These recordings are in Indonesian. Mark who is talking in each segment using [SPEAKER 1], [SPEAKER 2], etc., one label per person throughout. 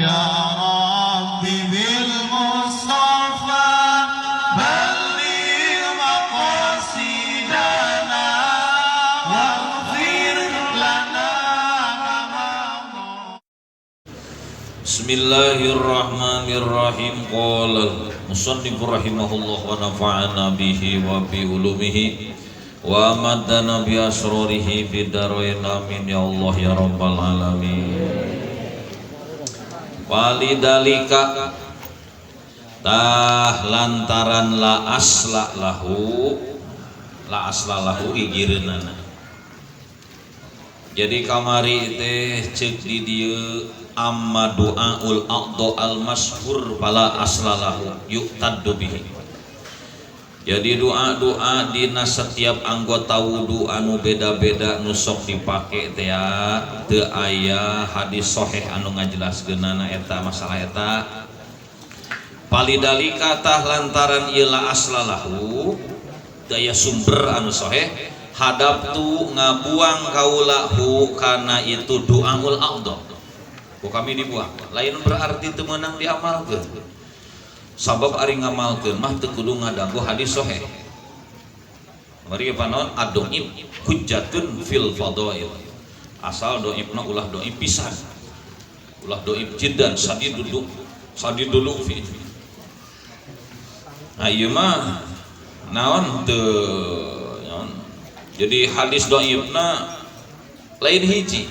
[SPEAKER 1] يا ربي بالمصطفى بلغ مقاصدنا واغفر لنا
[SPEAKER 2] Bismillahirrahmanirrahim. Qala musannif rahimahullah wa nafa'ana bihi wa bi ulumihi wa amadana bi asrarihi fid darain amin ya Allah ya rabbal alamin. Walidalika tah lantaran la asla lahu igireunana. Jadi kamari teh ceuk di dieu amma du'aul aqdo al masyhur fala aslalahu yuqtaddu bihi. Jadi doa-doa dina setiap anggota wudu anu beda-beda nu sok dipake teh teu aya hadis sahih anu ngajelaskeunana eta masalah eta. Palidalika tah lantaran ieu la aslalahu teu aya sumber anu sahih hadaptu ngabuang kaulahu kana itu doaul aqdo. Ku kami dibuang lain berarti teu meunang diamalkeun sabab ari ngamalkeun mah teu kudu ngadanggu hadis sahih. Mari panon ad-dhaif hujjatun fil fadhail. Asal dhaifna ulah dhaif pisan, ulah dhaif jiddan sadidul fi. Nah ieu mah naon teu naon. Jadi hadis dhaifna lain hiji.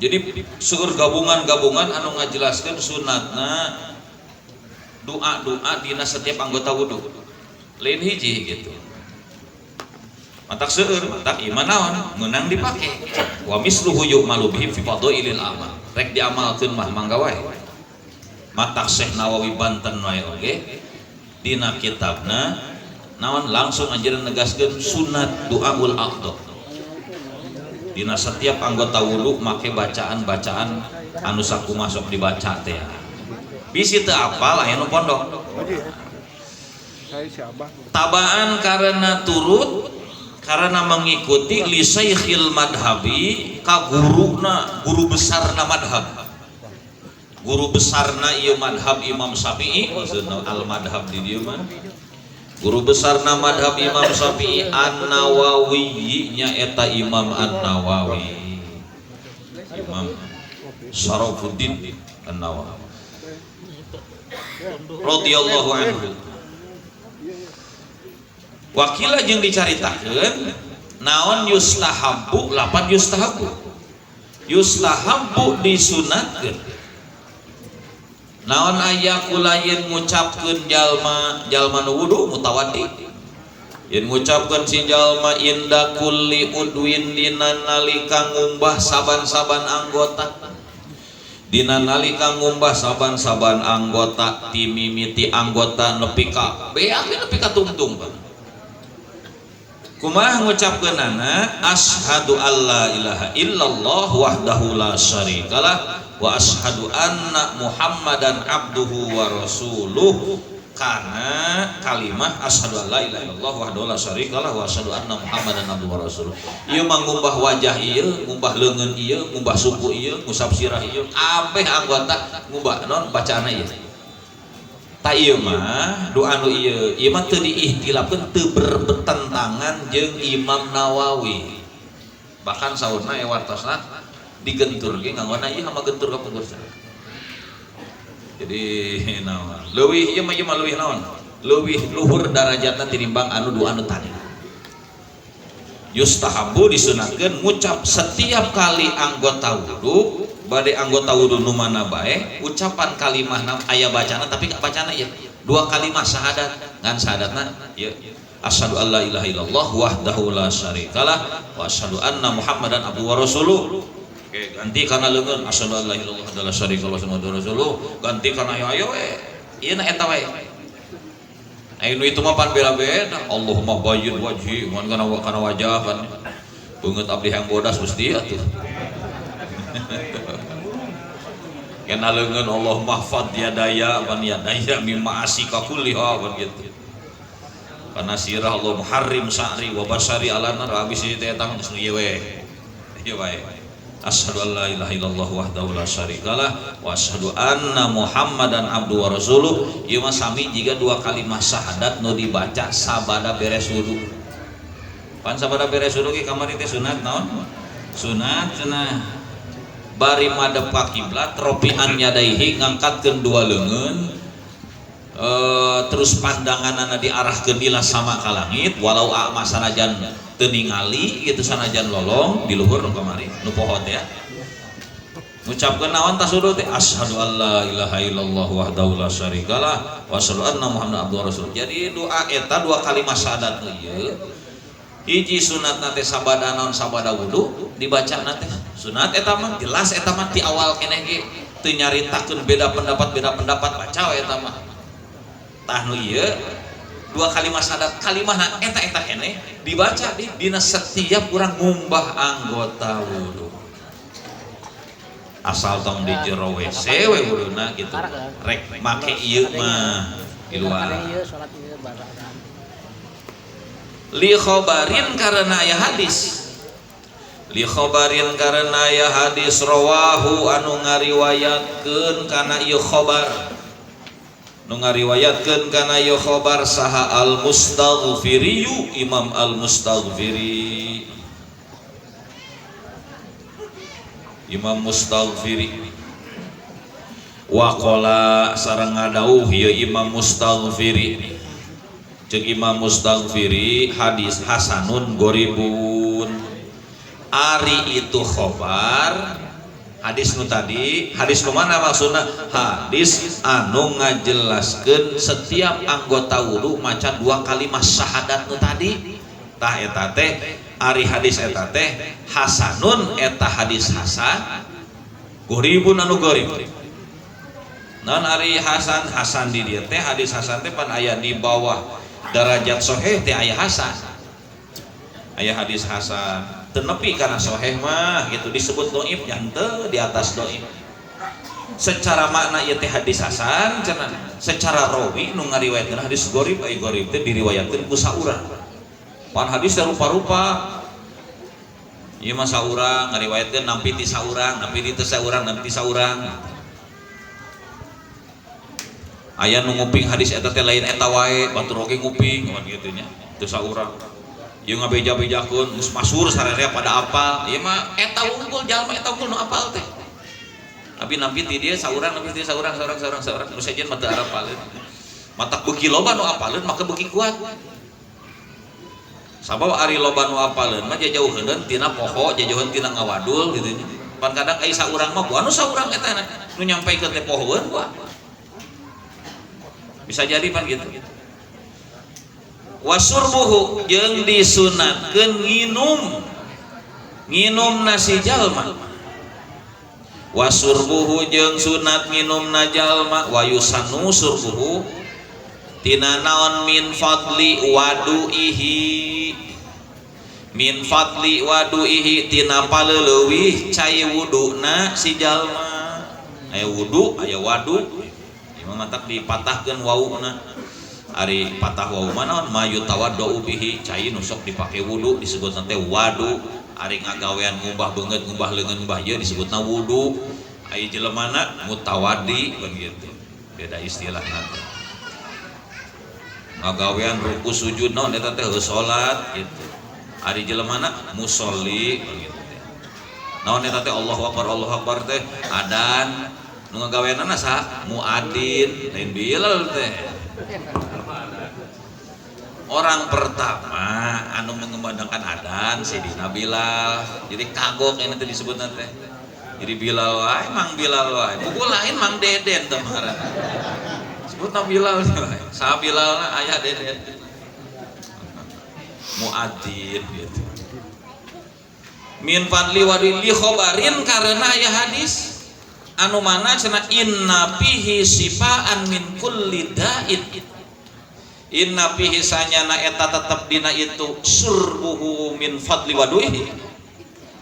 [SPEAKER 2] Jadi seueur gabungan-gabungan anu ngajelaskeun sunatna doa-doa dina setiap anggota wudu. Lain hiji gitu. Matak seueur, matak iman naon meunang dipake. Wa misluhu yu'malu bihi fi fadhailil amal. Rek diamalkeun mah mangga wae. Matak Syekh Nawawi Banten wae oge dina kitabna naon langsung anjeun negaskeun sunat doaul aqdo. Dina setiap anggota wudu make bacaan-bacaan anu sakumaha sok dibaca teh. Bisi teu apal aya nu pondok. Tabaan karena turut karena mengikuti li saikhil madhabi ka guruna guru besarna madhab. Guru besarna ieu madhab Imam Syafi'i maksudna al madhab di dieu mah. Guru besarna madhab Imam Syafi'i An-Nawawi nya eta Imam An-Nawawi, Imam Syarafuddin An-Nawawi radhiyallahu anhu. Wakila jeung dicaritakeun naon yustahabbu lapan yustahabbu disunatkeun. Naon aya kulayen ngucapkeun jalma nu wudu mutawaddi. Yen ngucapkeun si jalma inda kulli udwin dina nalika ngumbah saban-saban anggota. Dina nalika ngumbah saban-saban anggota ti mimiti anggota nepi ka beak nepi ka tungtung. Kumaha ngucapkeunana asyhadu alla ilaha illallah wahdahu la syarikalah wa ashadu anna Muhammadan abduhu wa rasuluh. Kana kalimah asyhadu alla ilaha illallah wahdahu la syarikalah wa ashadu anna Muhammadan abduhu wa rasuluh ieu mangumbah wajah ieu, ngumbah leungeun ieu, ngumbah suku ieu, ngusap sirah ieu, kabeh anggota ngumbah non bacaana ieu. Ta ieu mah doa nu ieu mah teu diihtilafkeun, teu bertentangan jeung Imam Nawawi. Bahkan saurna wartosna digentur ge ngangona ieu hama gentur ka pungkurna. Jadi naon? Leuwih ieu mah leuwih naon? Leuwih luhur darajatna tinimbang anu doa anu tadi. Yustahabu disunatkeun ngucap setiap kali anggota wudu, bade anggota wudu nu mana bae, ucapan kalimahna aya bacana tapi bacana ieu. Dua kalimah syahadat, ngan syahadatna ieu. Asyhadu alla ilaha illallah wahdahu la syarikalah wa asyhadu anna Muhammadan abduhu wa rasuluh. Oke, ganti kana leungeun asyhadu alla ilaha illallah wahdahu la syarikalah wa asyhadu anna rasuluh, ganti kana ayo we. Ieu na eta wae. Ainu itu mah pan beda-beda. Allahumma bayyid wajhi, mun kana wajah kan. Beungeut abdi hayang bodas Gusti atuh. Kana leungeun Allahumma mahfad yadaya ban yadaya mimma asika kulliha ban kitu. Panasirah Allah muharrim sa'ri wa basari ala nar habis ieu teh eta geus ieu we. Ieu wae. Asyhadu an la ilaha illallah wahdahu la syarikalah wa asyhadu anna Muhammadan abduhu wa rasuluh. Ieu mah sami jiga dua kalimah syahadat nu dibaca sabada beres wudu. Pan sabada beres wudu ge kamari teh sunat naon? Sunat cenah. Bari madep ka kiblat rofi'an yadaihi ngangkatkeun dua leungeun. Terus pandanganana diarahkeun ila sama ka langit walau a'ma sanajan teu ningali gitu sanajan lolong di luhur nu kamari nu poho teh ya. Ngucapkeun naon tasudut teh asyhadu alla ilaha illallah wahdahu la syarikalah wa asyhadu anna muhammadan abduhu wa rasuluh. Jadi doa eta dua kalimat syahadat ieu hiji sunat nate sabada naon sabada wudu dibaca nate sunat eta mah jelas eta mah ti awal keneh ge teu nyaritakeun beda pendapat baca we eta mah. Tah nu ieu dua kalimat syahadat kalimahna eta keneh dibaca di dina setiap urang ngumbah anggota wudu. Asal tong di jero WC we wuduna gitu. Rek make ieu mah di luar. Li khobarin karena aya hadis. Li khobarin karena aya hadis rawahu anu ngariwayatkeun kana ieu khobar. Nu ngariwayatkeun kana ieu khobar saha al-Mustaghfiri Imam al-Mustaghfiri. Imam Mustaghfiri waqala sareng ngadauh ieu Imam Mustaghfiri. Jeung Imam Mustaghfiri hadis hasanun goribun. Ari itu khobar hadis nu tadi, hadis nu mana maksudna? Hadis anu ngajelaskeun setiap anggota wudu maca dua kalimat syahadat nu tadi. Tah eta teh ari hadis eta teh hasanun eta hadis hasan, goribun anu gorib. Naon ari hasan di dieu teh hadis hasan teh pan aya di bawah darajat sahih teh aya hasan. Aya hadis hasan teu nepi kana sahih mah gitu disebut dhaif nya henteu di atas dhaif. Secara makna ieu teh hadis hasan cenah. Secara rawi nu ngariwayatkeun hadis gorib ai gorib teh diriwayatkeun ku saurang. Pan hadis teh rupa-rupa. Ieu mah saurang ngariwayatkeun nampi ti saurang, nampi ti teu saurang, nampi ti saurang. Aya nu nguping hadis eta teh lain eta wae, batur oge nguping kan kitu nya. Teu saurang. Ieu ngabeja-bejakeun geus masyhur sararea pada apal. Ieu mah eta unggul jalma eta unggul nu apal teh. Tapi nampi ti dieu saurang, nampi ti saurang. Nu sejen mah teu apaleun. Matak beuki loba nu apaleun maka beuki kuat. Sabab ari loba nu apaleun mah jajauheun tina poho, jajauheun tina ngawadul gitu nya. Pan kadang ai saurang mah ku anu saurang eta nu nyampaikeun teh pohoeun ku. Bisa jadi pan gitu. Wasurbuhu jeung disunatkeun nginum nasi jalma. Wasurbuhu jeung sunat nginumna jalma wa yusannu surbuhu tina naon min fadli waduihi tina paleleuwih cai wuduna si jalma. Aya wudu aya wadu imam matak dipatahkeun wauna. Ari patah wau manaon mayutawaddau bihi cai nu sok dipake wudu disebut teh wadu. Ari ngagawean ngumbah beungeut ngumbah leungeun ngumbah ieu disebutna wudu. Ai jelemana mutawaddi begitu. Beda istilahna. Ngagawean ruku sujud naon eta teh salat gitu. Ari jelemana musolli begitu teh. Naon eta teh Allahu akbar teh adan. Nu ngagaweanna saha? Muadzin, lain Bilal teh. Orang pertama anu mengumandangkan adan Sayyidina Bilal. Jadi kagok ini teh disebut teh. Jadi Bilal wae, Mang Bilal wae. Buku lain Mang Deden teh ngaran. Sebutna Bilal wae. Sa Bilal aya Deden. Muadzin gitu. Min fadli wa li khobarin karena aya hadis anu mana cenah inna fihi sifaan min kulli da'in. Inna fihi sanyana eta tetep dina itu surbuhu min fadli waduhi.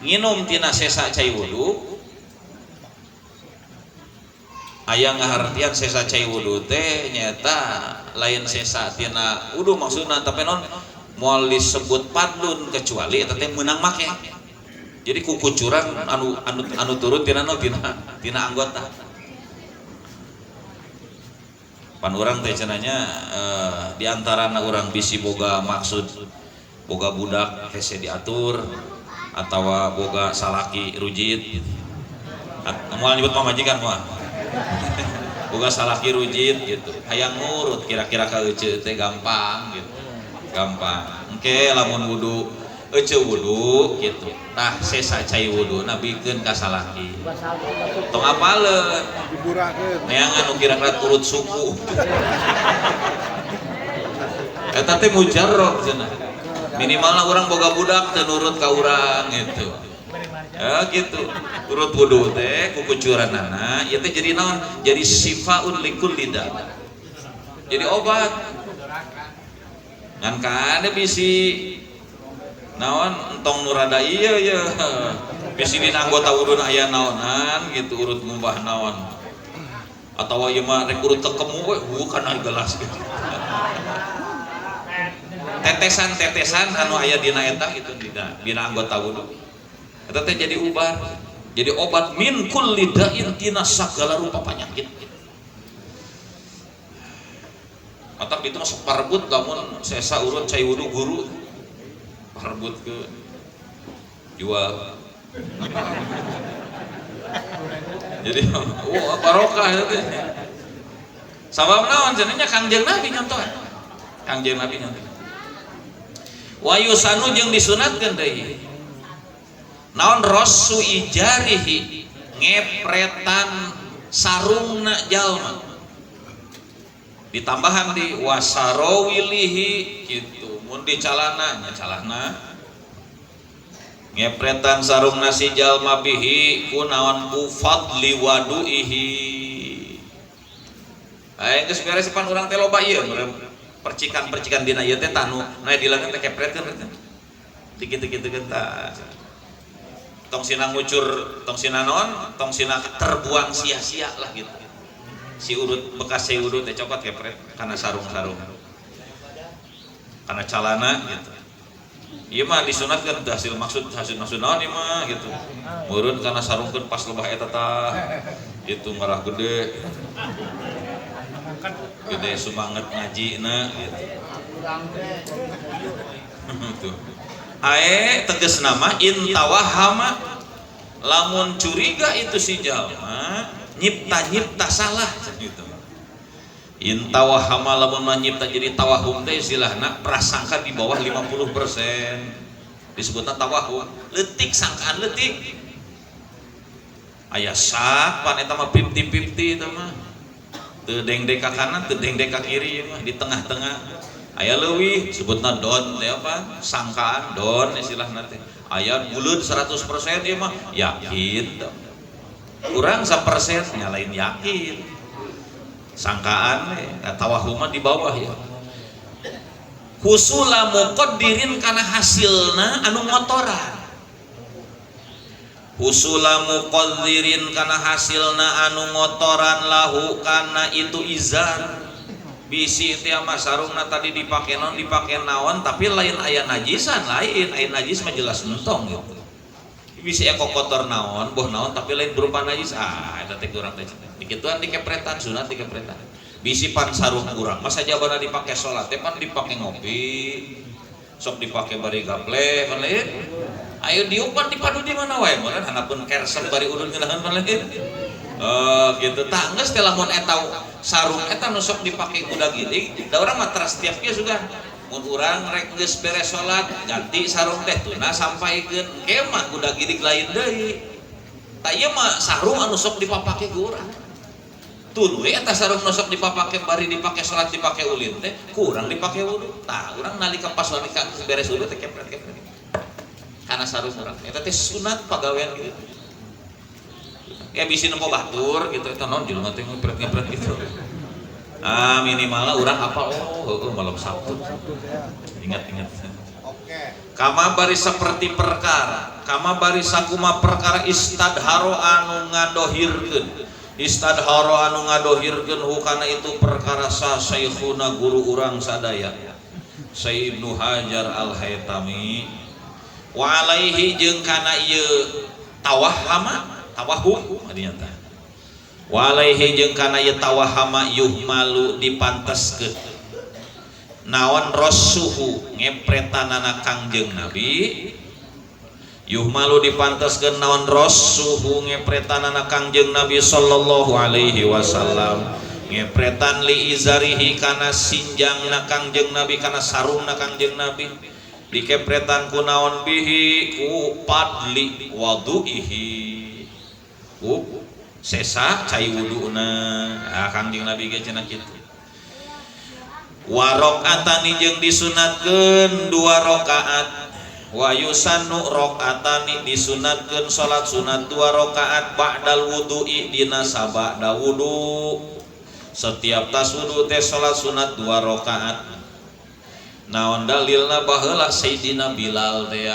[SPEAKER 2] Nginum tina sesa cai wudu. Aya ngahartian sesa cai wudu teh nyata lain sesa tina wudu maksudna tapi non moal disebut padlun kecuali eta teh meunang make. Jadi kukucuran anu turut tina anggota. Pan urang teh cenanya di antara urang bisi boga maksud boga budak hese diatur atau boga salaki rujit. Moal nyebut pamajikan mah. Boga salaki rujit gitu. Hayang ngurut kira-kira ka euceut teh gampang gitu. Gampang. Engke lamun wudu ece wudu gitu. Nah sesa cai wudu nabikeun ka salaki. Tong apaleun. Neangan anu kira-kira turut suku. Eta teh mujarrab cenah. Minimalna urang boga budak teu nurut ka urang gitu. Ya gitu. Turut wudu teh kukucuranana ieu teh jadi naon? Jadi sifaun likulli da. Jadi obat. Ngan kana bisi naon entong nurada iya bisi dina anggota uduna aya naonan gitu urut ngumbah naon atawa ieu mah rek urut tekemu we bukan aya gelas gitu. Tetesan-tetesan anu aya dina eta gitu dina anggota wudu eta teh jadi ubar jadi obat min kulli da'in tina sagala rupa penyakit. Otak itu masuk parbut lamun sesa urut cai wudu guru parbut ke jual jadi barokah itu sabab naon cenanya Kangjeng Nabi nyontohan Kangjeng Nabi nyontohan wa yusanu jeung disunatkeun deui naon rasu ijarihi ngepretan sarungna jalma ditambahan di wasarawilihi gitu mun di calana ngepretan sarung nasi jalma bihi kunaon ku fadli waduihi aya geus beres pan urang teh loba ieu percikan dina ieu teh tanu na dilangan teh kepretkeun dikit-dikit tah tong sina ngucur tong sina naon tong sina terbuang sia-sia lah gitu si urut bekas si urut teh cokot kepret karena sarung-sarung karena calana gitu. Ieu mah disunatkeun teh hasil maksud naon ieu mah gitu. Meureun kana sarungkeun pas lobah eta tah. Itu marah gede. Gede sumanget ngajina gitu. Tuh. Ae tegasna mah intawahama lamun curiga itu si jalma nyipta salah gitu. Intawahama lamun nyipta jadi tawahum teh istilahna prasangka di bawah 50% disebutna tawahum leutik sangkaan leutik aya sak pan eta mah 50-50 eta mah teu dengdek ka kanan teu dengdek ka kiri mah di tengah-tengah aya leuwih disebutna don teh apa sangkaan don istilahna teh aya buleud 100% ieu mah yakin kurang 1% nyalain yakin sangkaan tawahuma di bawah ya husula muqaddirin kana hasilna anu motoran husula muqaddirin kana hasilna anu motoran lahu kana itu izar bisi teh mah sarungna tadi dipake naon tapi lain aya najisan lain aya najis mah jelas entong gitu bisi eko kotor naon boh naon tapi lain berupa najis eta teh urang teh dikituan dikepretan sunat dikepretan bisi pan sarung urang masa jabana dipake salat teh pan dipake ngopi sok dipake bari gaple pan lain ayo diupan dipadu di mana wae meureun hanapeun kersem bari udun ngeunaheun pan lain gitu tah geus teh lamun eta sarung eta nu sok dipake budak giling da urang mah teras tiap kieu sugan mun urang rek geus beres salat ganti sarung teh tuna sampaikeun ke mah budak giling lain deui tah ieu mah sarung anu sok dipapake ku urang tuluy eta sarung nu sok dipapake bari dipake salat dipake ulin teh kurang dipake wudu tah urang nalika pas nalika beres wudu teh kepret-kepret kana sarung urang eta teh sunat pagawean gitu ya bisi nempo batur gitu eta naon jelema teh ngepret-ngepret gitu minimalnya urang apa malam Sabtu ingat kama bari seperti perkara kama bari sakuma perkara istadharo anu ngadohirkeun hukana itu perkara sa syekhuna guru urang sadaya Syekh Ibnu Hajar Al-Haytami wa alaihi jeung kana ieu tawahhama tawahum artinya tah wa alaihi jeung kana ieu tawahhama yuhmalu dipanteskeun naon rasuhu ngepretanana Kangjeng Nabi yuhmalu dipanteskeun naon rasuhu ngepretanana Kangjeng Nabi sallallahu alaihi wasallam ngepretan li izarihi kana sinjangna Kangjeng Nabi kana sarungna Kangjeng Nabi dikepretan ku naon bihi ku padli waduihi ku sesa cai wuduna Kangjeng Nabi ge cenah kitu wa rakaatani jeung disunatkeun 2 rakaat wa yusannu rakaatani disunatkeun salat sunat 2 rakaat ba'dal wudu'i dina sabada wudu setiap tas wudu teh salat sunat 2 rakaat naon dalilna baheula Sayyidina Bilal teh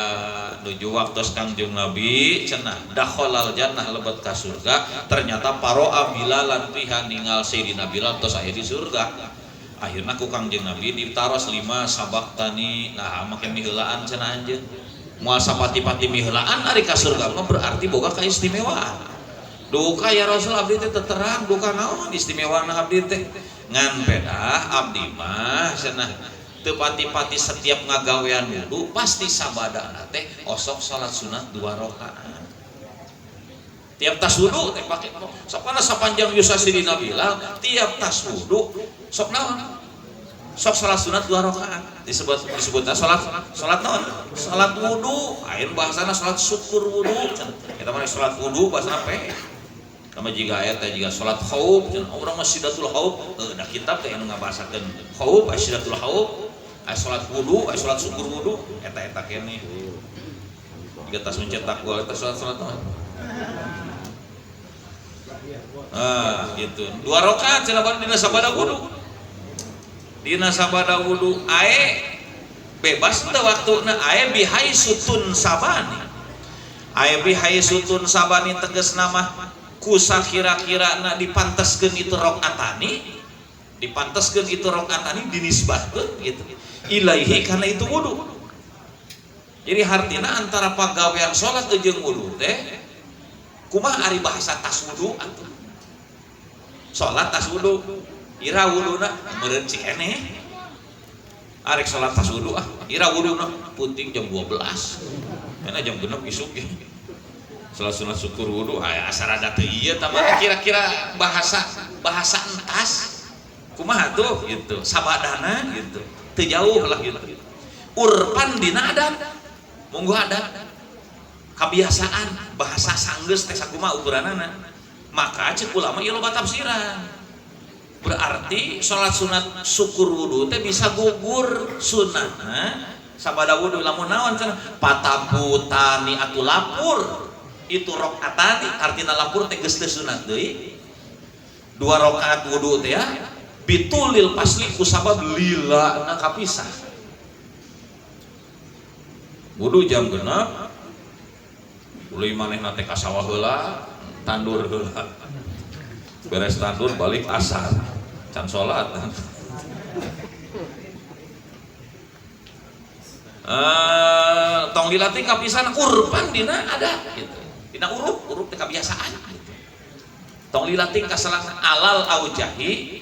[SPEAKER 2] nuju waktos Kangjeng Nabi cenah dakhalal jannah lebet ka surga ternyata paroa Bilalan pihan ningal Sayyidina Bilal tos aya di surga akhirna ku Kangjeng Nabi ditaros 5 sabak tani nah make miheulaan cenah anjeun moal sapati-pati miheulaan ari ka surga mah berarti boga kaistimewaan duka ya Rasul abdi teh terang duka naon istimewana abdi teh ngan pedah abdi mah cenah teu pati-pati setiap ngagawean wudu pasti sabadana teh osok salat sunat 2 rakaat tiap tas wudu teh pake sapana sapanjang Sayyidina Bilal tiap tas wudu sok naon sok salat sunat 2 rakaat disebutna salat naon salat wudu ayeuna bahasana salat syukur wudu eta mah salat wudu bahasana pe sama jika ayat teh jika salat khauf urang mah sidatul khauf da kitab teh anu ngabasakeun khauf sidatul khauf aya salat wudu aya salat syukur wudu eta keneh jika tas mencetak gol eta salat naon gitu 2 rakaat cenah dina sabada wudu dina sabada wudu ae bebas teh waktuna ae bihai sutun sabani ae bihai sutun sabani tegasna mah ku sakira-kirana dipanteskeun itu rakaatani dipanteskeun itu rakaatani dinisbatkeun gitu ilaihi kana itu wudu jadi hartina antara pagawean salat jeung wudu teh kumaha ari bahasa tas wudu atuh salat tas wudu ira wuduna meureun cik keneh arek salat tas wudu ira wuduna puting jam 12 kana jam 6 isuk salat sunat syukur wudu aya asarada teu ieu tah kira-kira bahasa entas kumaha tuh gitu sabadana gitu teu jauh lah gitu urpan dina adat monggo adat kebiasaan bahasa sanggeus teh sakumaha ukuranana maka cek ulama ieu loba tafsiran berarti salat sunat syukur wudu teh bisa gugur sunnahna sabada wudu lamun naon cenah pataputani atu lapur itu rakaatani artina lapur teh geus teu sunat deui 2 rakaat wudu teh ya bitulil pasli kusabab lilana kapisah wudu jam 6 uluy manehna teh ka sawah heula tandur heula beres tandur balik asar can salat tong dilatih kapisan urpan dina ada gitu dina urup teh kebiasaan gitu tong dilatih kasalang alal aujahi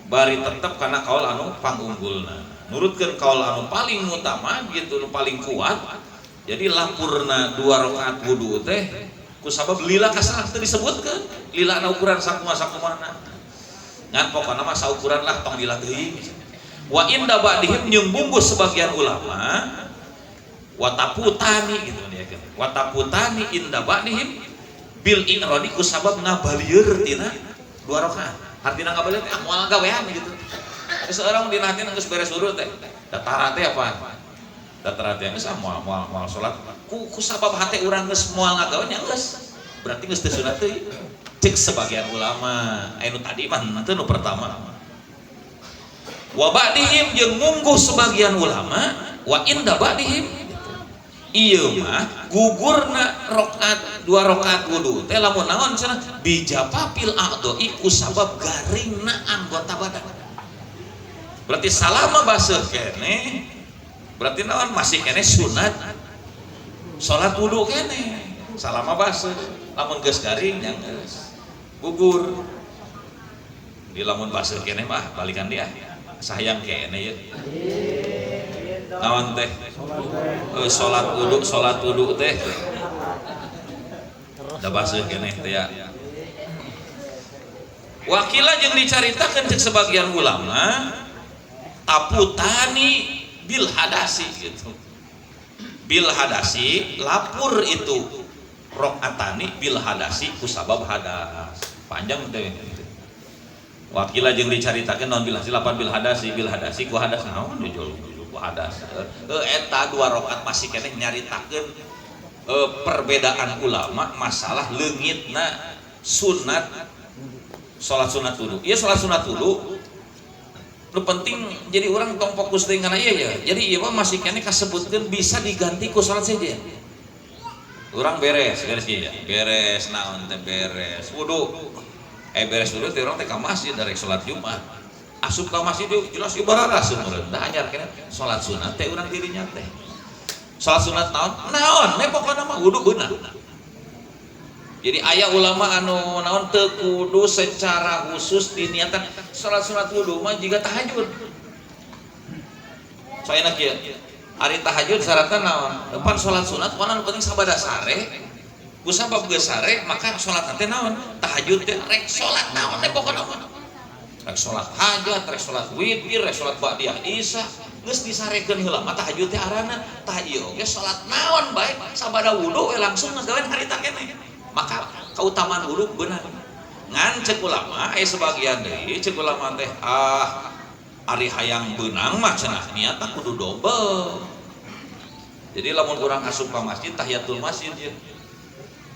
[SPEAKER 2] bari tetep karena kaul anu pangunggulna nurutkeun kaul anu paling utama gitu nu paling kuat jadi lapurna 2 rakaat wudu teh kusabab lila kasalah teu disebutkeun lila na ukuran sakumaha ngan pokona mah saukuran lah tong lila teuing wa inda ba'dihim jeung bungkus sebagian ulama wa taputani gitu dia kan wa taputani inda ba'dihim bil inrodi kusabab ngabalieur tina 2 rakaat artinya nggak boleh moal gawean gitu seorang dina hati geus beres wudu teh datara teh apa datara teh geus moal salat ku sabab hate urang geus moal ngagawean nya geus berarti geus teu sunat teuing cek sebagian ulama anu tadi mah teu nu pertama wa ba'dihim jeung mungguh sebagian ulama wa inda ba'dihim ieu mah gugurna rakaat 2 rakaat wudu teh lamun naon cenah bijapapil a'dha'i ku sabab garingna anggota badan berarti salama baseuh keneh berarti naon masih keneh sunat salat wudu kene salama basuh lamun geus garing nya geus gugur di lamun basuh kene mah balikan dia sayang kene ya naon teh salat wudu teh da basuh kene teh ya wakila jeung dicaritakeun cek sebagian ulama taputani bil hadasi gitu bil hadasi lapur itu rokatani bil hadasi ku sabab hadas panjang teh wakila jeung dicaritakeun naon bil hadasi lapan bil hadasi ku hadas naon jol ku hadas eta 2 rakaat masih keneh nyaritakeun perbedaan ulama masalah leungitna sunat salat sunat wudu. Ieu salat sunat wudu nu penting jadi orang tong fokus teuing kana ieu ya. Jadi ieu mah masih keneh kasebutkeun bisa diganti ku salat sejen. Urang beres ya. Beres naon teh beres wudu. Beres wudu teh urang teh ka masjid dari salat Jumat. Asup ka masjid jelas ibarat rasul meureun. Da anyar keneh salat sunat teh urang dirinya teh. Salat sunat naon? Naon? Ne pokona mah wudu beunang. Jadi aya ulama anu naon teu kudu secara khusus diniatan salat sunat wudu mah jiga tahajud. Soalna kieu ari tahajud syaratna naon? Depan salat sunat wana penting sabada sare. Ku sabab geus sare maka salat teh naon? Tahajud teh rek salat naon teh pokona mah. Rek salat hajat, rek salat witir, rek salat ba'diyah isya geus disarekeun heula mah tahajud teh arana tah ieu ge salat naon bae sabada wudu we langsung ngagawean harita keneh. Maka keutamaan wudu benar ngan cek ulama sebagian deui cek ulama teh ari hayang beunang mah cenah niatna kudu double. Jadi lamun urang asup ka masjid tahiyatul masjid ya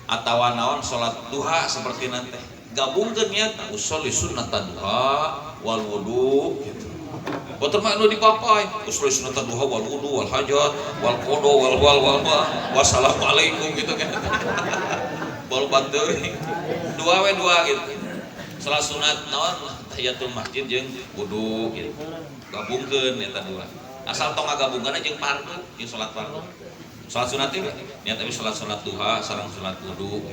[SPEAKER 2] atawa naon salat duha seperti nanti gabungkeun niat usolli sunnatan duha wal wudu gitu. Boten mah anu dipapai usolli sunnatan duha wal wudu wal hajat wal qada wal wassalamualaikum gitu kan. Bol bantuin 2 gitu salat sunat naon tahiyatul masjid jeung wudu gitu gabungkeun eta 2 asal tong ngagabungkeun jeung fardu jeung salat fardu salat sunat teh niat abi salat sunat duha sareng salat wudu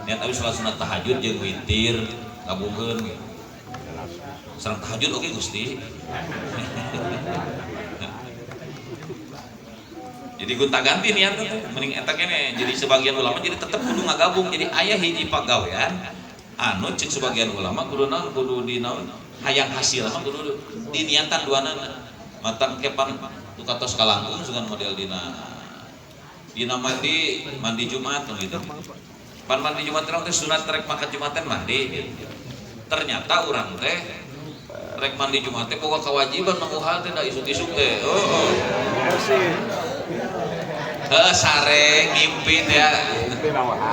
[SPEAKER 2] niat abi salat sunat tahajud jeung witir gabungkeun gitu sareng tahajud oke Gusti. Jadi gonta ganti niatna teh mending eta keneh jadi sebagian ulama jadi tetep kudu ngagabung jadi aya hiji pagawean anu cek sebagian ulama kudu naon kudu dinaon hayang hasil mah kudu diniatan duanana matan kepan tu katos kalangkung sugan model dina mandi Jumat gitu pan mandi Jumat teh sunat rek makat Jumatan mandi ternyata urang teh rek mandi Jumat teh boga kewajiban mangguhal teh da isuk-isuk teh sare ngimpi ya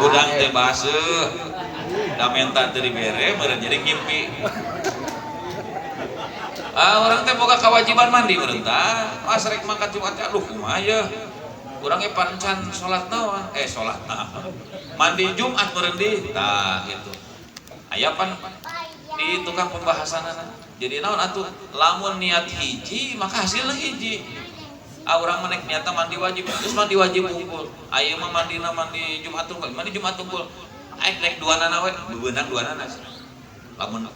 [SPEAKER 2] gudang teh basuh da menta teu dibere meureun jadi ngimpi orang teh boga kewajiban mandi meureun tah rek mangkat Jumat aduh kumaha ya urang ge pancan salat naon salat mandi Jumat meureun di tah gitu aya pan di tukang pembahasanana jadi naon atuh lamun niat hiji maka hasilna hiji orang menek nyata mandi wajib terus mandi wajib unggul ayeuna mah mandina mandi Jumat tunggal mandi Jumat unggul rek duanana we beunang duanana lamun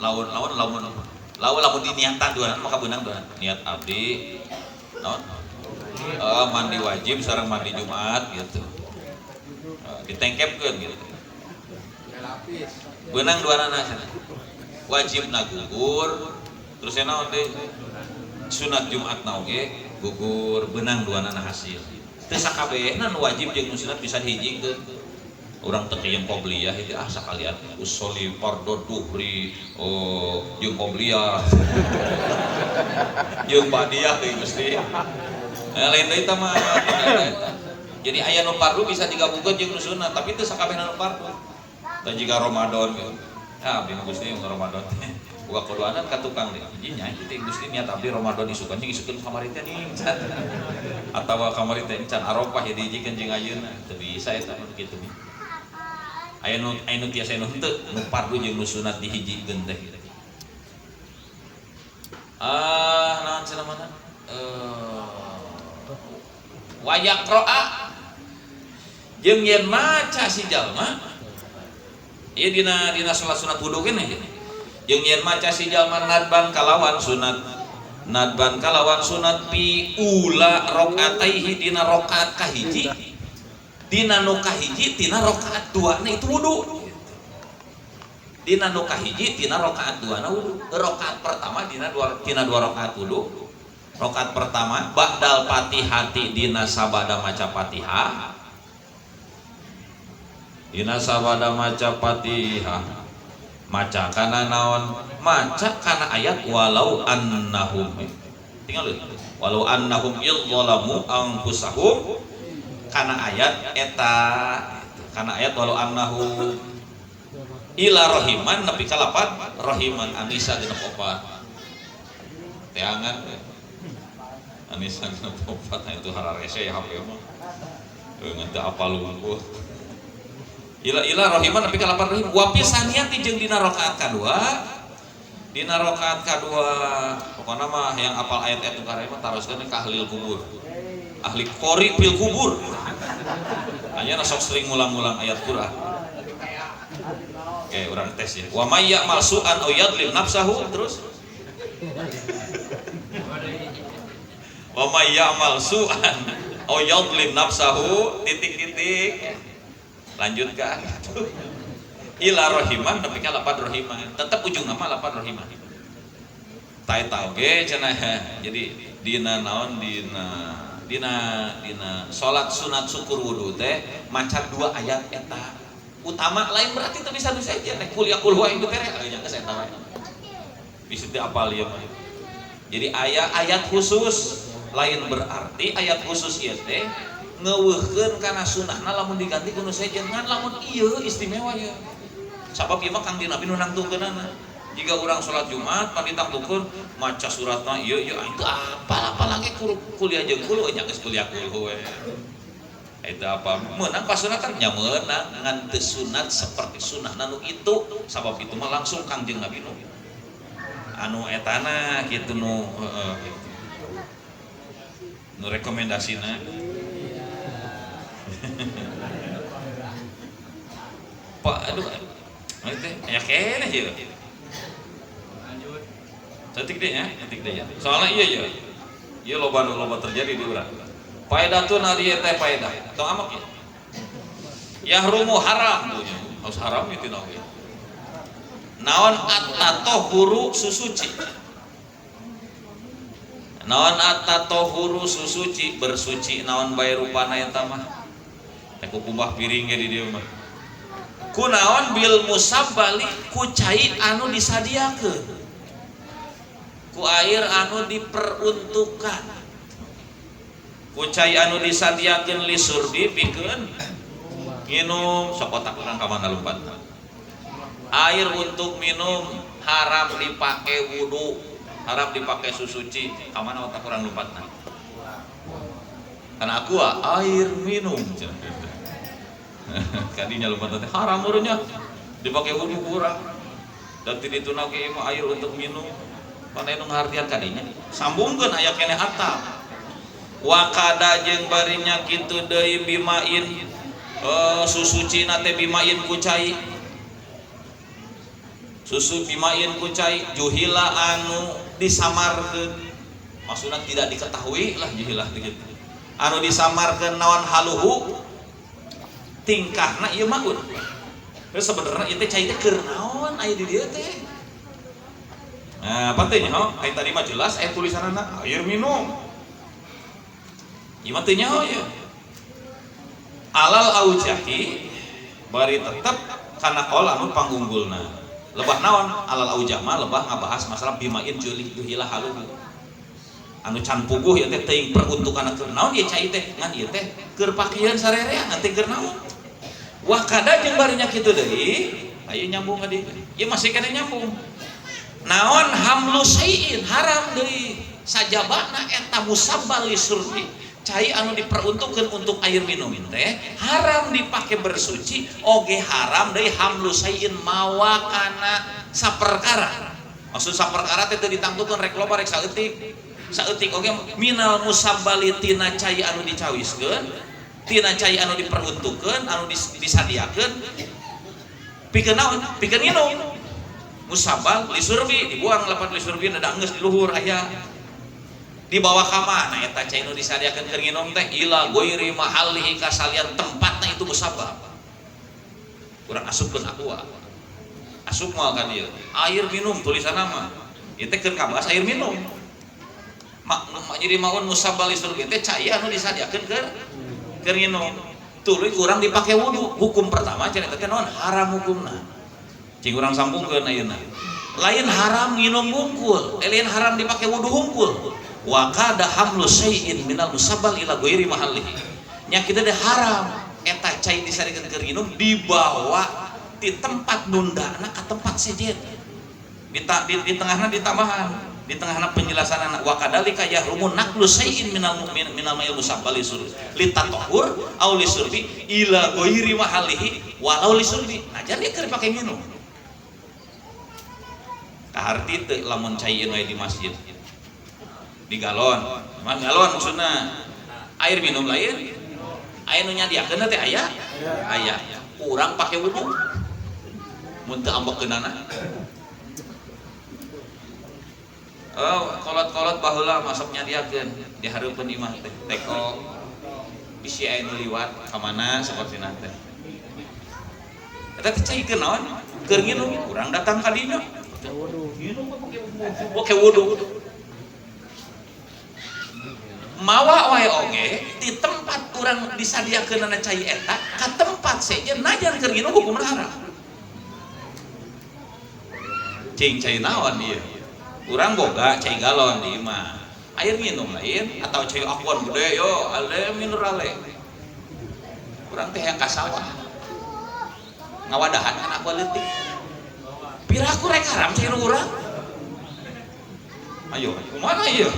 [SPEAKER 2] diniatan duanana maka beunang duanana niat abdi naon mandi wajib sareng mandi Jumat gitu ditengkepkeun gitu beunang duanana wajibna gugur terus naon teh sunat Jumat naoge gugur benang duanana hasil teu sakabehna nu wajib jeung nu sunat bisa dihijikeun urang teu yang qobliyah itu sakalian usolli fardhu duhri jeung qobliyah jeung ba'diyah deui Gusti lain deui tah mah jadi aya nu fardhu bisa digabungkeun jeung nu sunat tapi teu sakabehna nu fardhu tah jiga Ramadan gitu abdi Gusti yang Ramadan buka kodoanan ka tukang deh jinya kitu Gusti niat abdi Ramadan isukan jeung isukeun kamari teh ning can atawa kamari teh can Arafah ya dijikeun jeung ayeuna teu bisa eta mah kitu nih aya nu tiasa nu henteu nu fardu jeung nu sunat dihijikeun teh naon cenah mana wa yaqra'a jeung yen maca si jalma ieu dina salat sunat wudu keneh jeung yen maca si jalma nadban kalawan sunat pi ula rakaataihi dina rakaat kahiji dina nu kahiji tina rakaat duana itu wudu dina nu kahiji tina rakaat duana wudu rakaat pertama tina dua rakaat wudu rakaat pertama ba'dal fatihati dina sabada maca Fatihah dina sabada maca Fatihah maca kana naon maca kana ayat walau annahum tinggal walau annahum idzalamu anfusahum kana ayat eta kana ayat walau annahum ila rahiman nepi ka lapan rahiman Anisa dina opat teangan Anisa dina opat itu hararese ya HP mah ngeunteu apal lumpuh ila rahiman nepi ka lapan rahim wa pisaniyati jeung dina rakaat kadua pokona mah yang apal ayat itu karema taroskeun ka ahlil kubur ahli qori fil kubur anya sok sering ngulang-ngulang ayat Quran. Oke, urang tes ya. Wa may ya'mal su'an aw yadlim nafsahu terus. Wa may ya'mal su'an aw yadlim nafsahu titik-titik. Lanjutkan. Ila rahiman tapi ka lapan rahiman. Tetep ujung nama lapan rahiman. Taeta oge cenah. Jadi dina naon dina salat sunat syukur wudu teh maca 2 ayat eta. Utama lain berarti itu bisa saja nek kuliah kulhuwa itu tere nya geus eta wae bisa teu apal ieu mah jadi ayat khusus lain berarti ayat khusus ieu teh ngeuweuhkeun kana sunnahna lamun diganti ku nu sejen ngan lamun ieu istimewa ya sabab ieu mah Kangjeng Nabi nu nangtungkeunana jika urang salat Jumat pan ditangtukeun maca suratna ieu itu apal lagi kuliah jeung kulhu nya geus kuliah kulhu we itu apa menang pas sunatan nya menang ngan teu sunat seperti sunnah nanu itu sabab itu mah langsung Kangjeng Nabi nu anu etana kitu nu nu rekomendasina Pak aduh teh aya keneh ieu lanjut detik deh ya soalnya iya loba terjadi di urang faedatun ari teh faedah tong amak ya yahrumu haram harus haram itu naon naon at-tahuru susuci naon at-tahuru susuci bersuci naon bae rupana eta mah teh kumbah piring ge di dieu mah kunaon bil musabbali ku cai anu disadiakeun ku air anu diperuntukkan kucai anu disadiakeun li surdi pikeun minum sakotak urang ka mana lumpat air untuk minum haram dipake wudu haram dipake susuci ka mana otak urang lumpatna kana aku air minum kadinya lumpat teh haram urangnya dipake wudu ku urang dan ti dituna ge air untuk minum pana nu ngartian kadinya sambungkeun aya keneh hatam wakada jeung barinya kitu deui bimain susucina teh bimain kucai susu bimain kucai juhila anu disamarkeun maksudna tidak diketahui lah juhila kitu anu disamarkeun naon haluhu tingkahna ieu mah terus sebenarnya ieu teh cai teh keur naon aya di dieu teh nah pentingnya aya tadi mah jelas aya tulisanna air minum imatinya ya alal aujahi bari tetep kana qaul anu pangunggulna lebah naon alal aujah mah lebah ngabahas masalah bimain julih juhila haluhu anu can puguh ieu teh teuing peruntukan keur naon ieu cai teh ngan ieu teh keur pakieun sarerea nanti keur naon wakada jeung bari nya kitu deui aya nyambung ka dieu ieu masih kena nyambung naon hamlu syai'in haram deui sajabana eta musabbal li surdi cai anu diperuntukkan untuk air minum teh haram dipakai bersuci oge haram deui hamlu syai'in mawa kana saperkara maksud saperkara teh teu ditangtukeun rek loba rek saeutik oge minal musabbalitina cai anu dicawiskeun tina cai anu diperuntukkeun anu disadiakeun pikeun naon pikeun nginum musabal lisurbi dibuang lapat lisurbi ada geus di luhur aya dibawa ka mana eta cai anu disadiakeun keur nginum teh ila ghairi mahallihi kasalian tempatna itu musabal urang asupkeun aqua asup moal kan ieu air minum tulisanna mah ieu teh keur kabahas air minum jadi maun musabal lisurbi teh cai anu disadiakeun keur nginum tuluy urang dipake wudu hukum pertama cenah teh naon haram hukumna cing urang sambungkeun ayeuna lain haram nginum hungkul lain haram dipake wudu hungkul wa kada hamlu syai'in minal musabbal ila ghairi mahallihi nya kitu teh haram eta cai disadikeun keur nginum dibawa di tempat nundana ka tempat sejen di tengahna ditambahan di tengahna penjelasan anak wa kadalika yahrumun naqlu syai'in minal ma'il musabbal litatahur aw lisurbi ila ghairi mahallihi walau lisurbi najan dia keur dipake nginum kaharti teu lamun cai anu di masjid di galon maksudna air minum lain air nu nyadiakeun teh aya urang pake wudu mun teu ambekkeunana kolot-kolot baheula masuk nyadiakeun di hareupeun imah teh teko bisi aya nu liwat ka mana sapertina teh eta teh caikeun naon keur nginum urang datang ka dinya nginum pake wudu mawa wae oge di tempat urang disadiakeunana cai eta ka tempat sejen najan keur nginum hukumna haram cing cai naon ieu urang boga cai galon di imah air minum lain atau cai aquan gede yo ale minerale urang teh yang ka sawah ngawadahan kan aqua leutik piraku rek haram cai nu urang ayo kumaha ieu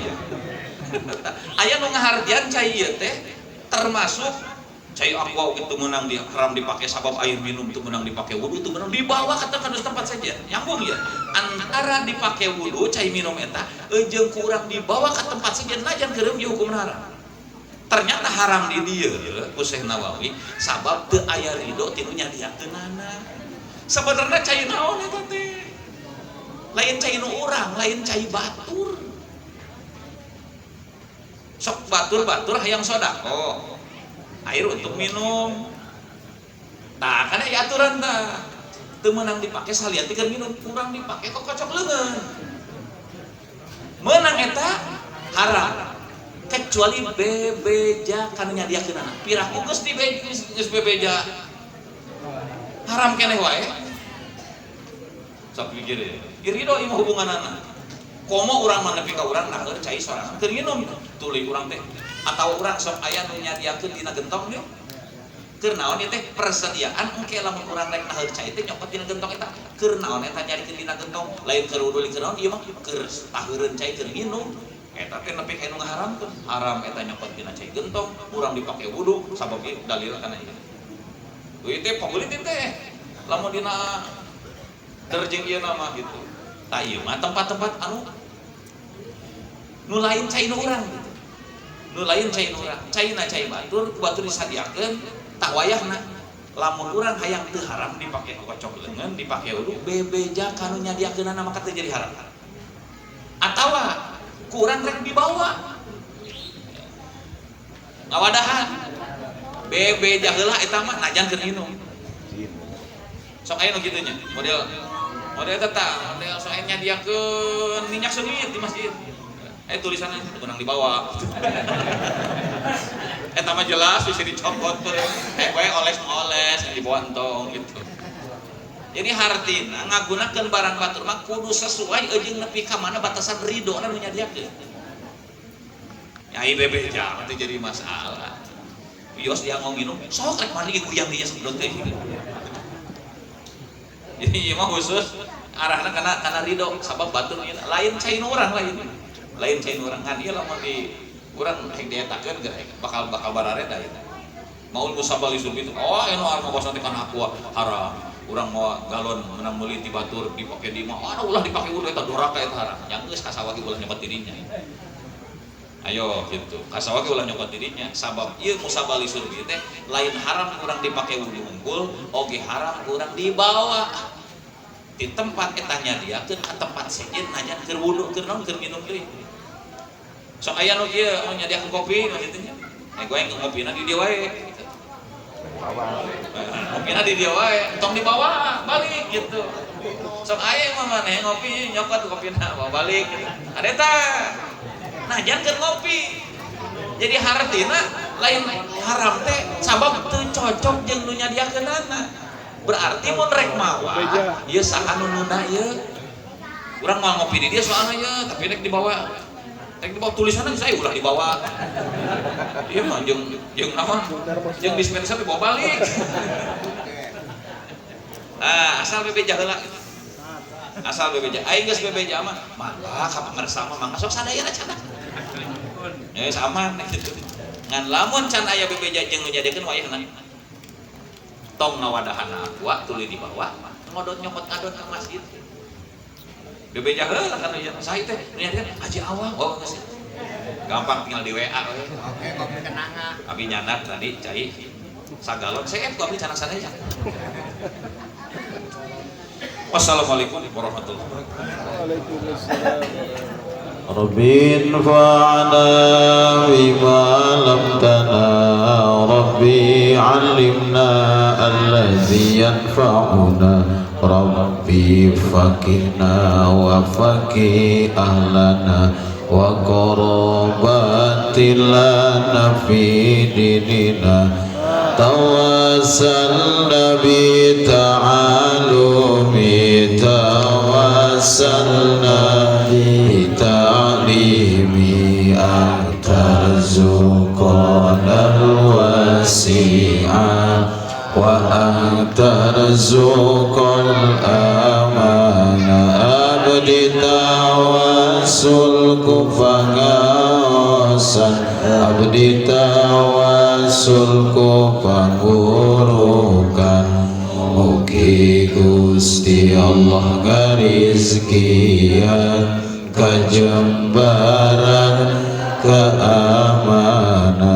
[SPEAKER 2] aya nu ngaharjian cai ieu teh termasuk cai aqua itu menang di haram dipake sabab air minum itu menang dipake wudu itu menang dibawa ke tempat saja nyambung ya antara dipake wudu cai minum eta jeung kurang dibawa ke tempat saja najan keur hukum haram ternyata haram di dieu ku Syekh Nawawi sabab teu aya ridho tinu nyadiakeunana sebenarnya cai naon eta teh lain cai nu urang lain cai batur sok batur hayang sodako air untuk minum nah kan aya aturan tah teu meunang dipake salian teh keur minum kurang dipake kok kocok leungeun meunang eta haram kecuali bebeja kana nyadiakeunana piraku geus geus bebeja haram keneh wae sok pikir irido ieu hubunganana komo urang mah nepi ka urang nah cai sorangan keur nginum tuluy urang teh atau urang sok aya nu nyadiakeun dina gentong ge keur naon ieu teh persediaan engke lamun urang rek naheul cai teh nyokot dina gentong eta keur naon eta nyarikeun dina gentong lain keur wudu keur naon ieu mah keur taheureun cai keur nginum eta teh nepi ka anu ngaharamkeun haram eta nyokot dina cai gentong urang dipake wudu sabab ieu dalil kana ieu ieu teh pangeulit teh lamun dina derjing ieu mah gitu tah ieu mah tempat-tempat anu nu lain cai nu urang gitu nu lain cai nu urang caina cai batur disadiakeun tak wayahna lamun urang hayang teu haram dipake kocok leungeun dipake wudu bebeja kanu nyadiakeunana maka teu jadi haram atawa ku urang rek dibawa ngawadahan bebeja heula eta mah najan keur nginum sok aya nu kitu nya model eta tah model sok aya nyadiakeun minyak seunit di masjid tulisannya menang dibawa eta mah jelas bisa dicopot oles dibawa entong gitu jadi hartina ngagunakeun barang batur mah kudu sesuai jeung nepi ka mana batasan ridona nu nyadiakeun nyai bebeja teh jadi masalah bios dia ngomong minum sok rek mandi kuyang dia sebelum teh jadi ieu mah khusus arahna kana ridho sabab batur lain cai nu urang lain cai urang kan ieu lamun di urang rek dietakeun geus bakal barareda ieu maul musabal isub itu anu arep bosna teh kana aqua haram urang mau galon meunang meuli ti batur dipake di mah ulah dipake wudu eta doraka eta haram yang geus kasawagi ulah nyobat dirinya Ayo gitu kasawa ge ulah nyokot dirinya sabab ieu musabali surgi teh lain haram kurang dipake wudhu unggul oge haram kurang dibawa di tempat eta nyadiakeun ka tempat sijil najan keur wudu keur naon keur minum deui sok aya nu kieu nyadiakeun kopi maksudnya gue yang ngopina di dia wae gitu. Ngopina di dia wae tong dibawa balik gitu sok aya mah maneh ngopi nyokot kopina bawa balik gitu ada tah nah jangan keur ngopi jadi hartina lain haram teh sabab teu cocok jeung nu nyadiakeunana berarti mun rek mawa ieu saha nu nunda ieu urang mau ngopi di dia soalna ieu tapi rek dibawa tulisanna saya ulah dibawa ieu mah jeung naon jeung dispenser dibawa balik asal bebeja heula asal bebeja aing geus bebeja mah mangga ka pangarsama mangga sok sadayana cenah aman gitu ngan lamun can aya bebeja jeung nu nyadikeun wayahna tong ngawadahan aqua tuluy dibawa ngodot nyokot ngadot ka masjid bebeja heula kana ieu saha teh nyadikeun haji awang oh geus gampang tinggal di WA we oke kopi kenanga abi nyanat tadi cai sagalon saya kopi cenah sadaya wassalamualaikum warahmatullahi wabarakatuh waalaikumsalam
[SPEAKER 1] Rabbi infa'na bima 'allamtana Rabbi 'allimna alladhi yanfa'una Rabbi faqihna wa faqih ahlana wa qurbatilana fi dinina tawassalna bi ta'alumi tawassalna bi ta'limi antarzuqana al-wasi'a wa antarzuqal amana abdi tawassulku fangasan abdi tawassulku pangurukan mugi Gusti Allah garizkian kajembaran keamanan